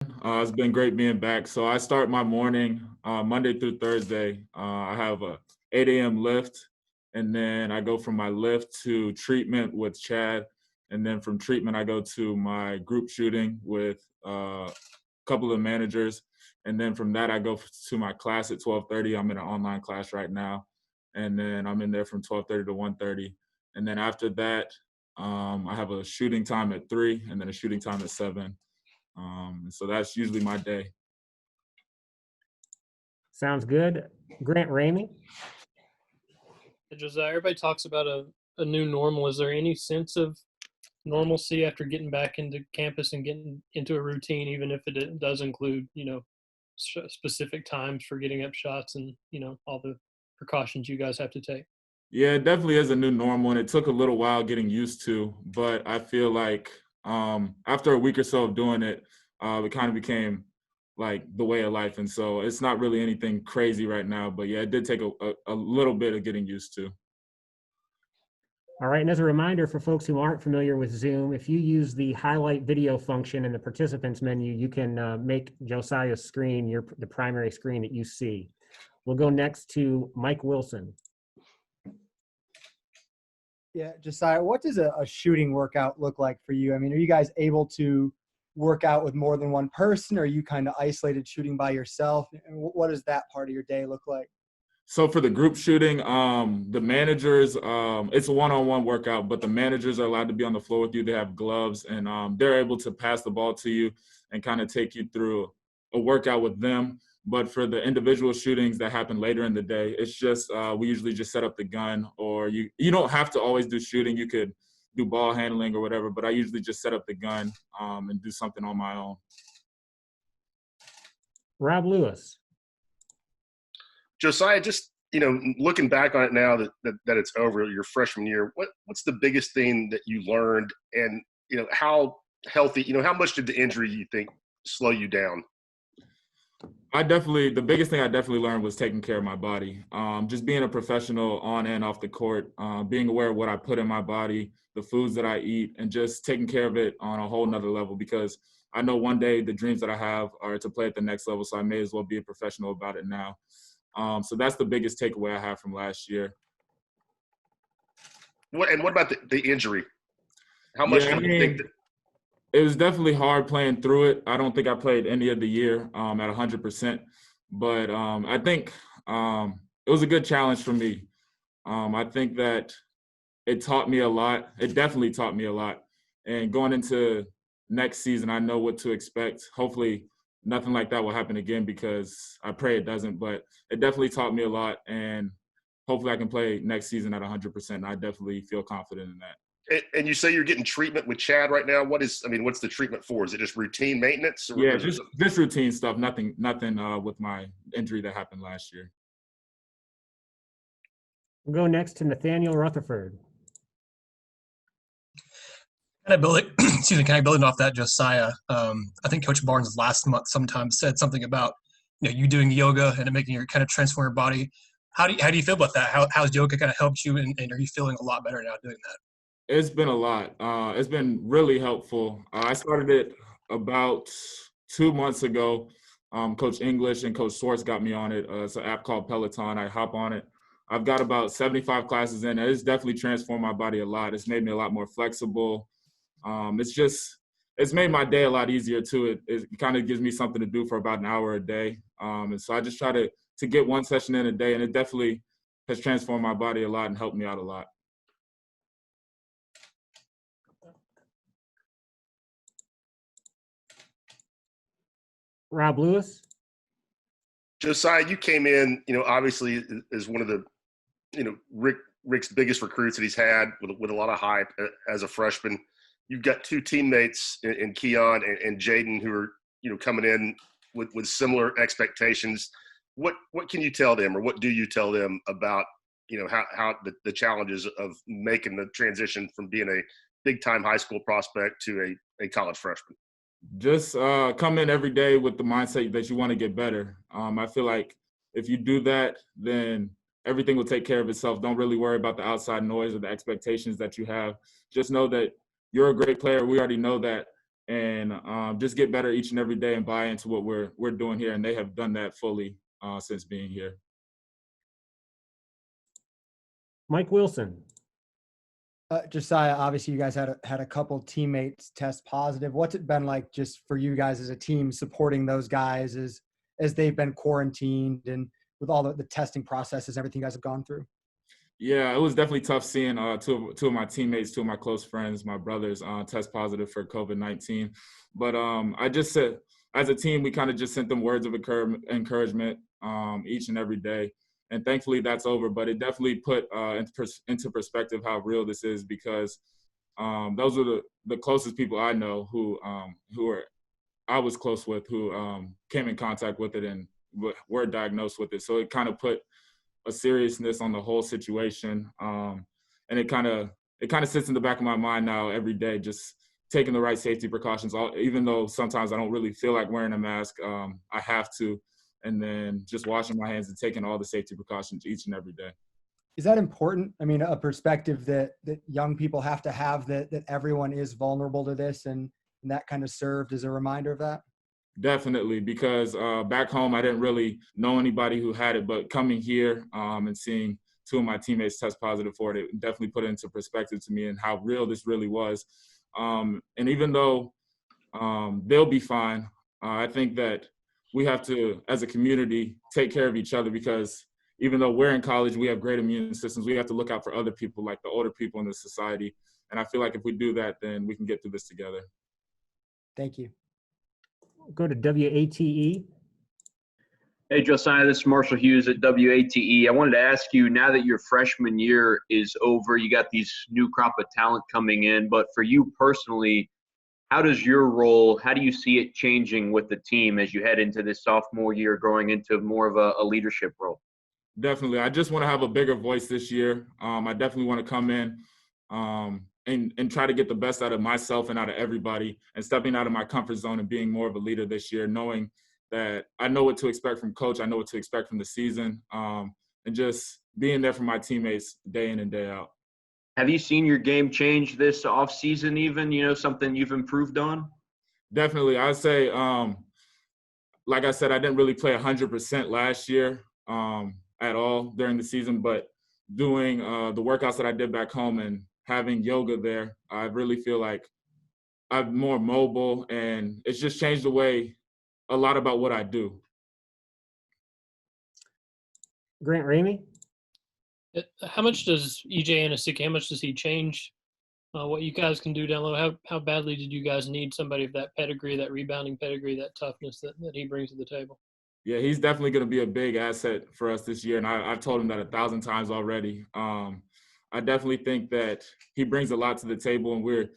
It's been great being back. So I start my morning Monday through Thursday. I have a 8 a.m. lift, and then I go from my lift to treatment with Chad, and then from treatment I go to my group shooting with a couple of managers, and then from that I go to my class at 12:30. I'm in an online class right now, and then I'm in there from 12:30 to 1:30, and then after that I have a shooting time at 3, and then a shooting time at 7. So that's usually my day. Sounds good. Grant Ramey. Josiah, everybody talks about a new normal. Is there any sense of normalcy after getting back into campus and getting into a routine, even if it does include, specific times for getting up shots and, all the precautions you guys have to take? Yeah, it definitely is a new normal, and it took a little while getting used to, but I feel like after a week or so of doing it, it kind of became like the way of life. And so it's not really anything crazy right now, but yeah, it did take a little bit of getting used to. All right, and as a reminder for folks who aren't familiar with Zoom, if you use the highlight video function in the participants menu, you can make Josiah's screen the primary screen that you see. We'll go next to Mike Wilson. Yeah, Josiah, what does a shooting workout look like for you? I mean, are you guys able to work out with more than one person, or are you kind of isolated shooting by yourself? And what does that part of your day look like? So for the group shooting, the managers, it's a one-on-one workout, but the managers are allowed to be on the floor with you. They have gloves, and they're able to pass the ball to you and kind of take you through a workout with them. But for the individual shootings that happen later in the day, it's just we usually just set up the gun, or you don't have to always do shooting. You could do ball handling or whatever, but I usually just set up the gun and do something on my own. Rob Lewis. Josiah, just looking back on it now that it's over your freshman year, what's the biggest thing that you learned, and how healthy, how much did the injury you think slow you down? The biggest thing I definitely learned was taking care of my body. Just being a professional on and off the court, being aware of what I put in my body, the foods that I eat, and just taking care of it on a whole nother level, because I know one day the dreams that I have are to play at the next level, so I may as well be a professional about it now. So that's the biggest takeaway I have from last year. What about the injury? How much do you think that? It was definitely hard playing through it. I don't think I played any of the year at 100%, but I think it was a good challenge for me. I think that it taught me a lot. It definitely taught me a lot. And going into next season, I know what to expect. Hopefully nothing like that will happen again, because I pray it doesn't, but it definitely taught me a lot, and hopefully I can play next season at 100%. And I definitely feel confident in that. And you say you're getting treatment with Chad right now. What's the treatment for? Is it just routine maintenance? Yeah, just routine stuff. Nothing with my injury that happened last year. We'll go next to Nathaniel Rutherford. Kind of building off that, Josiah. I think Coach Barnes last month sometimes said something about you doing yoga and it making your kind of transform your body. How do you feel about that? How's yoga kind of helped you, and are you feeling a lot better now doing that? It's been a lot. It's been really helpful. I started it about 2 months ago. Coach English and Coach Swartz got me on it. It's an app called Peloton. I hop on it. I've got about 75 classes in. It's definitely transformed my body a lot. It's made me a lot more flexible. It's made my day a lot easier too. It kind of gives me something to do for about an hour a day. And so I just try to get one session in a day, and it definitely has transformed my body a lot and helped me out a lot. Rob Lewis. Josiah, you came in, obviously as one of the, Rick's biggest recruits that he's had with a lot of hype as a freshman. You've got two teammates in Keon and Jaden who are, coming in with similar expectations. What can you tell them, or what do you tell them about, how the challenges of making the transition from being a big-time high school prospect to a college freshman? Just come in every day with the mindset that you want to get better. I feel like if you do that, then everything will take care of itself. Don't really worry about the outside noise or the expectations that you have. Just know that you're a great player. We already know that. and just get better each and every day and buy into what we're doing here. And they have done that fully since being here. Mike Wilson. Josiah, obviously you guys had a couple teammates test positive. What's it been like just for you guys as a team supporting those guys as they've been quarantined and with all the testing processes, everything you guys have gone through? Yeah, it was definitely tough seeing two of my teammates, two of my close friends, my brothers, test positive for COVID-19. But I just said, as a team, we kind of just sent them words of encouragement each and every day. And thankfully that's over, but it definitely put into perspective how real this is, because those were the closest people I know who I was close with, who came in contact with it and were diagnosed with it. So it kind of put a seriousness on the whole situation. And it kind of sits in the back of my mind now every day, just taking the right safety precautions, even though sometimes I don't really feel like wearing a mask. I have to. And then just washing my hands and taking all the safety precautions each and every day. Is that important? I mean, a perspective that young people have to have, that everyone is vulnerable to this, and that kind of served as a reminder of that? Definitely, because back home, I didn't really know anybody who had it, but coming here and seeing two of my teammates test positive for it, it definitely put it into perspective to me and how real this really was. And even though they'll be fine, I think that we have to, as a community, take care of each other, because even though we're in college, we have great immune systems. We have to look out for other people, like the older people in the society. And I feel like if we do that, then we can get through this together. Thank you. Go to WATE. Hey, Josiah, this is Marshall Hughes at WATE. I wanted to ask you, now that your freshman year is over, you got these new crop of talent coming in, but for you personally, how do you see it changing with the team as you head into this sophomore year, growing into more of a leadership role? Definitely. I just want to have a bigger voice this year. I definitely want to come in and try to get the best out of myself and out of everybody, and stepping out of my comfort zone and being more of a leader this year, knowing that I know what to expect from coach. I know what to expect from the season, and just being there for my teammates day in and day out. Have you seen your game change this offseason even, something you've improved on? Definitely. I'd say, like I said, I didn't really play 100% last year at all during the season, but doing the workouts that I did back home and having yoga there, I really feel like I'm more mobile, and it's just changed the way a lot about what I do. Grant Ramey. How much does EJ Anasiki, how much does he change what you guys can do down low? How badly did you guys need somebody of that pedigree, that rebounding pedigree, that toughness that he brings to the table? Yeah, he's definitely going to be a big asset for us this year, and I've told him that 1,000 times already. I definitely think that he brings a lot to the table, and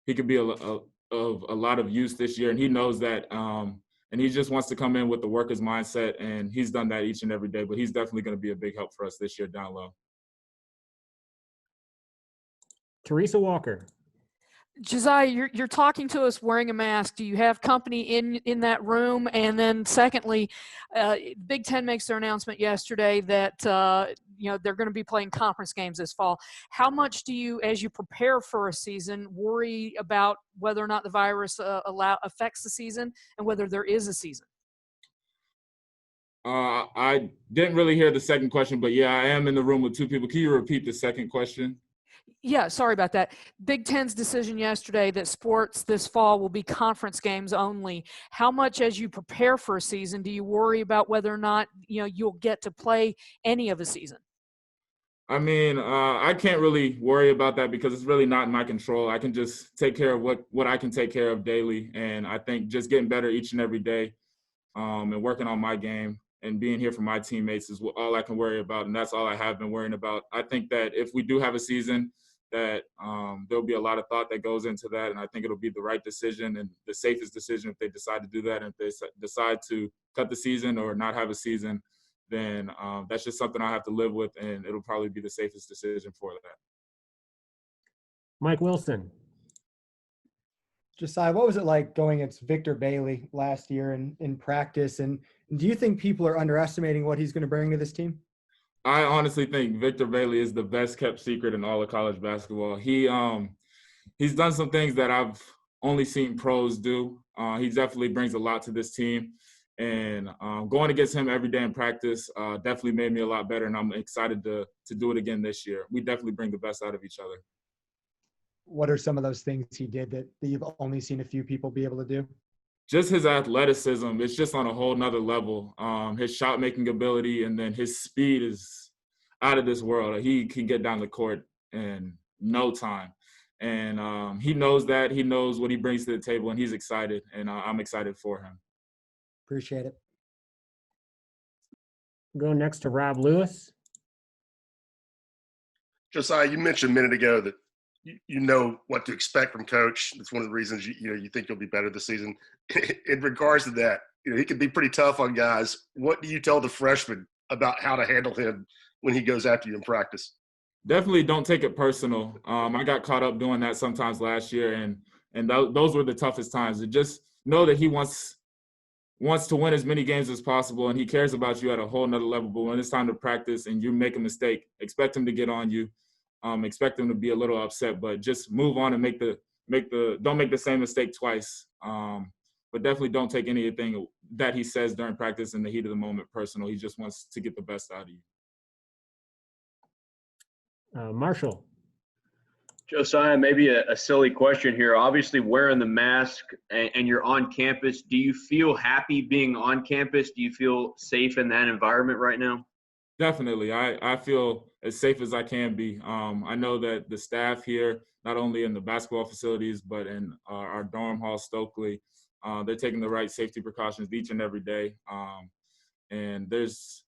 he could be of a lot of use this year, and he knows that. And he just wants to come in with the worker's mindset, and he's done that each and every day. But he's definitely going to be a big help for us this year down low. Teresa Walker. Josiah, you're talking to us wearing a mask. Do you have company in that room? And then secondly, Big Ten makes their announcement yesterday that they're going to be playing conference games this fall. How much do you, as you prepare for a season, worry about whether or not the virus affects the season and whether there is a season? I didn't really hear the second question, but yeah, I am in the room with two people. Can you repeat the second question? Yeah, sorry about that. Big Ten's decision yesterday that sports this fall will be conference games only. How much, as you prepare for a season, do you worry about whether or not you'll get to play any of a season? I mean, I can't really worry about that because it's really not in my control. I can just take care of what I can take care of daily, and I think just getting better each and every day, and working on my game and being here for my teammates is all I can worry about, and that's all I have been worrying about. I think that if we do have a season, that there'll be a lot of thought that goes into that, and I think it'll be the right decision and the safest decision if they decide to do that. And if they decide to cut the season or not have a season, then that's just something I have to live with, and it'll probably be the safest decision for that. Mike Wilson. Josiah, what was it like going against Victor Bailey last year in practice? And do you think people are underestimating what he's going to bring to this team? I honestly think Victor Bailey is the best kept secret in all of college basketball. He's done some things that I've only seen pros do. He definitely brings a lot to this team. And going against him every day in practice definitely made me a lot better, and I'm excited to do it again this year. We definitely bring the best out of each other. What are some of those things he did that you've only seen a few people be able to do? Just his athleticism, it's just on a whole nother level. His shot making ability, and then his speed is out of this world. He can get down the court in no time. And he knows that. He knows what he brings to the table, and he's excited, and I'm excited for him. Appreciate it. Go next to Rob Lewis. Josiah, you mentioned a minute ago that you know what to expect from Coach. That's one of the reasons you think you'll be better this season. In regards to that, he can be pretty tough on guys. What do you tell the freshmen about how to handle him when he goes after you in practice? Definitely don't take it personal. I got caught up doing that sometimes last year, and those were the toughest times. And just know that he wants to win as many games as possible, and he cares about you at a whole nother level. But when it's time to practice and you make a mistake, expect him to get on you. Expect him to be a little upset, but just move on and don't make the same mistake twice. But definitely don't take anything that he says during practice in the heat of the moment personal. He just wants to get the best out of you. Marshall. Josiah, maybe a silly question here. Obviously, wearing the mask and you're on campus, do you feel happy being on campus? Do you feel safe in that environment right now? Definitely. I feel as safe as I can be. I know that the staff here, not only in the basketball facilities, but in our dorm hall, Stokely, they're taking the right safety precautions each and every day. And there's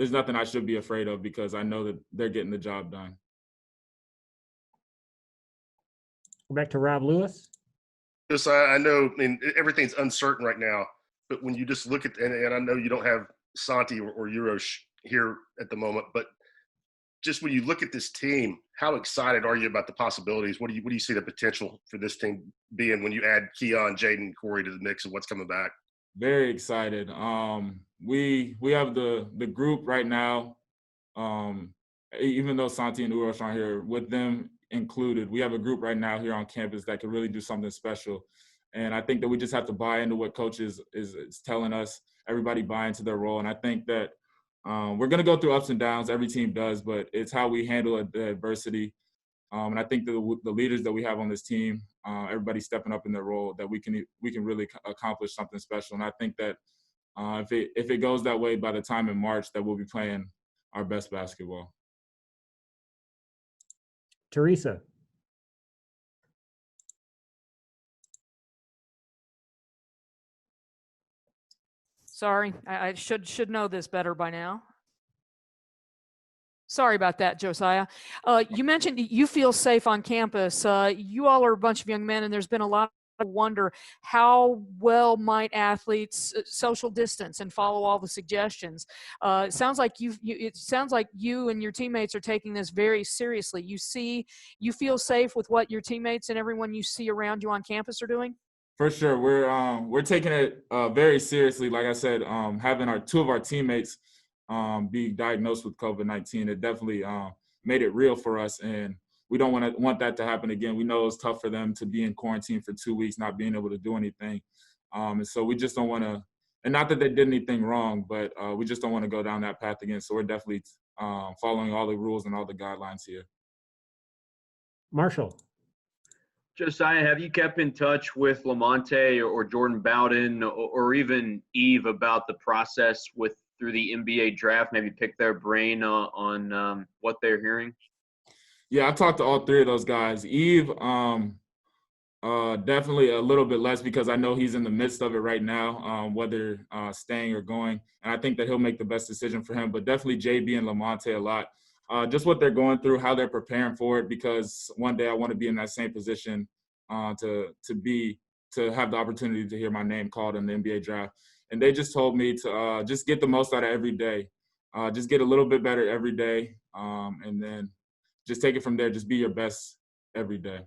nothing I should be afraid of because I know that they're getting the job done. Back to Rob Lewis. Just I know, everything's uncertain right now, but when you just look at, and I know you don't have Santi or Urosh here at the moment, but just when you look at this team, how excited are you about the possibilities? What do you see the potential for this team being when you add Keon, Jaden, Corey to the mix of what's coming back? Very excited. We have the group right now. Even though Santi and Urosh aren't here, with them included, we have a group right now here on campus that can really do something special. And I think that we just have to buy into what coach is telling us. Everybody buy into their role. And I think that we're going to go through ups and downs. Every team does, but it's how we handle the adversity. And I think the leaders that we have on this team, everybody stepping up in their role, that we can really accomplish something special. And I think that if it goes that way by the time in March, that we'll be playing our best basketball. Teresa. Sorry, I should know this better by now. Sorry about that, Josiah. You mentioned you feel safe on campus. You all are a bunch of young men, and there's been a lot of wonder how well might athletes social distance and follow all the suggestions. It sounds like you and your teammates are taking this very seriously. You feel safe with what your teammates and everyone you see around you on campus are doing? For sure, we're taking it very seriously. Like I said, having two of our teammates be diagnosed with COVID-19, it definitely made it real for us, and we don't want that to happen again. We know it's tough for them to be in quarantine for 2 weeks, not being able to do anything, and so we just don't want to. And not that they did anything wrong, but we just don't want to go down that path again. So we're definitely following all the rules and all the guidelines here. Marshall. Josiah, have you kept in touch with Lamonte or Jordan Bowden or even Eve about the process through the NBA draft? Maybe pick their brain on what they're hearing? Yeah, I talked to all three of those guys. Eve, definitely a little bit less because I know he's in the midst of it right now, whether staying or going. And I think that he'll make the best decision for him. But definitely JB and Lamonte a lot. Just what they're going through, how they're preparing for it, because one day I want to be in that same position to have the opportunity to hear my name called in the NBA draft. And they just told me to just get the most out of every day, just get a little bit better every day, and then just take it from there. Just be your best every day.